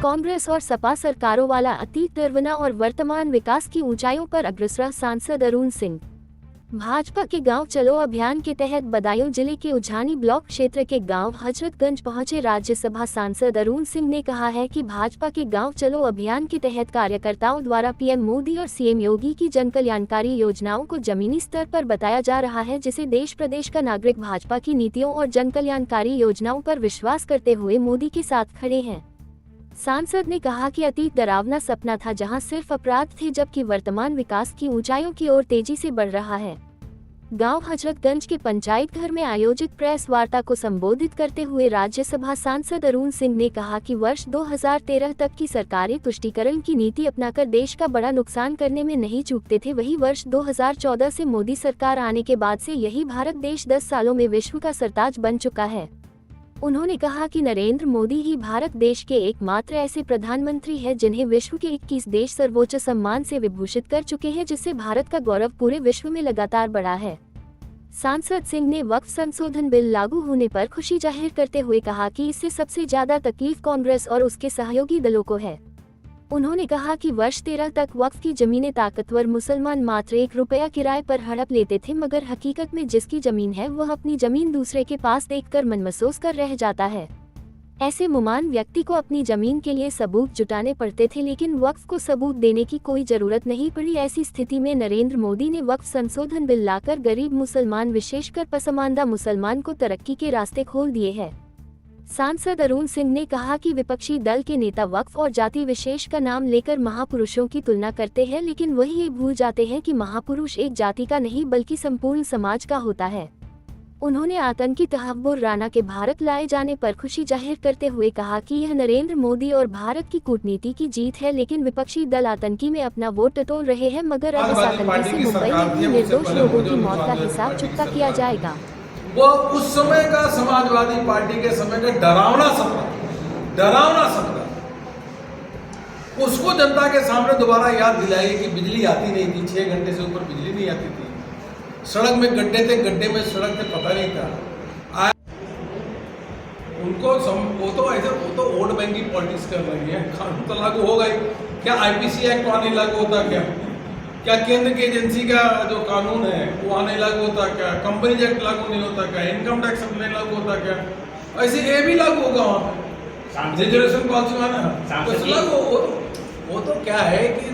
कांग्रेस और सपा सरकारों वाला अतीत दरवना और वर्तमान विकास की ऊंचाइयों पर अग्रसर सांसद अरुण सिंह। भाजपा के गांव चलो अभियान के तहत बदायूं जिले के उझानी ब्लॉक क्षेत्र के गांव हजरतगंज पहुंचे राज्यसभा सांसद अरुण सिंह ने कहा है कि भाजपा के गांव चलो अभियान के तहत कार्यकर्ताओं द्वारा पीएम मोदी और सीएम योगी की जनकल्याणकारी योजनाओं को जमीनी स्तर पर बताया जा रहा है, जिसे देश प्रदेश का नागरिक भाजपा की नीतियों और जनकल्याणकारी योजनाओं पर विश्वास करते हुए मोदी के साथ खड़े हैं। सांसद ने कहा कि अतीत डरावना सपना था जहां सिर्फ अपराध थे, जबकि वर्तमान विकास की ऊंचाइयों की ओर तेजी से बढ़ रहा है। गांव हजरतगंज के पंचायत घर में आयोजित प्रेस वार्ता को संबोधित करते हुए राज्यसभा सांसद अरुण सिंह ने कहा कि वर्ष 2013 तक की सरकारें तुष्टीकरण की नीति अपनाकर देश का बड़ा नुकसान करने में नहीं चूकते थे। वही वर्ष 2014 से मोदी सरकार आने के बाद से यही भारत देश 10 सालों में विश्व का सरताज बन चुका है। उन्होंने कहा कि नरेंद्र मोदी ही भारत देश के एकमात्र ऐसे प्रधानमंत्री हैं जिन्हें विश्व के 21 देश सर्वोच्च सम्मान से विभूषित कर चुके हैं, जिससे भारत का गौरव पूरे विश्व में लगातार बढ़ा है। सांसद सिंह ने वक्फ संशोधन बिल लागू होने पर खुशी जाहिर करते हुए कहा कि इससे सबसे ज्यादा तकलीफ कांग्रेस और उसके सहयोगी दलों को है। उन्होंने कहा कि वर्ष 13 तक वक्फ की जमीनें ताकतवर मुसलमान मात्र 1 रुपया किराए पर हड़प लेते थे, मगर हकीकत में जिसकी जमीन है वह अपनी जमीन दूसरे के पास देखकर मनमसोस कर रह जाता है। ऐसे मुमान व्यक्ति को अपनी जमीन के लिए सबूत जुटाने पड़ते थे, लेकिन वक्फ को सबूत देने की कोई जरूरत नहीं पड़ी। ऐसी स्थिति में नरेंद्र मोदी ने वक्फ संशोधन बिल लाकर गरीब मुसलमान, विशेषकर पसमानदा मुसलमान को तरक्की के रास्ते खोल दिए हैं। सांसद अरुण सिंह ने कहा कि विपक्षी दल के नेता वक्फ और जाति विशेष का नाम लेकर महापुरुषों की तुलना करते हैं, लेकिन वही ये भूल जाते हैं कि महापुरुष एक जाति का नहीं बल्कि संपूर्ण समाज का होता है। उन्होंने आतंकी तहव्वुर राणा के भारत लाए जाने पर खुशी जाहिर करते हुए कहा कि यह नरेंद्र मोदी और भारत की कूटनीति की जीत है, लेकिन विपक्षी दल आतंकी में अपना वोट टटोल रहे हैं, मगर अब इस आतंकी से मुंबई में भी निर्दोष लोगों की मौत का हिसाब चुकता किया जाएगा। वो उस समय का समाजवादी पार्टी के समय का डरावना सपना उसको जनता के सामने दोबारा याद दिलाइए कि बिजली आती नहीं थी, 6 घंटे से ऊपर बिजली नहीं आती थी, सड़क में गड्ढे थे, गड्ढे में सड़क थे, पता नहीं था। उनको वो तो वोट बैंक की पॉलिटिक्स कर रही है। कानून तो लागू हो गए, क्या आईपीसी एक्ट वहां नहीं लागू होता? क्या केंद्र की एजेंसी का जो कानून है वो वहां नहीं लागू होता? क्या कंपनी एक्ट लागू नहीं होता? क्या इनकम टैक्स नहीं लागू होता? क्या ऐसे ये भी लागू होगा वहां पे? रिजर्वेशन पॉलिसी वो तो क्या है कि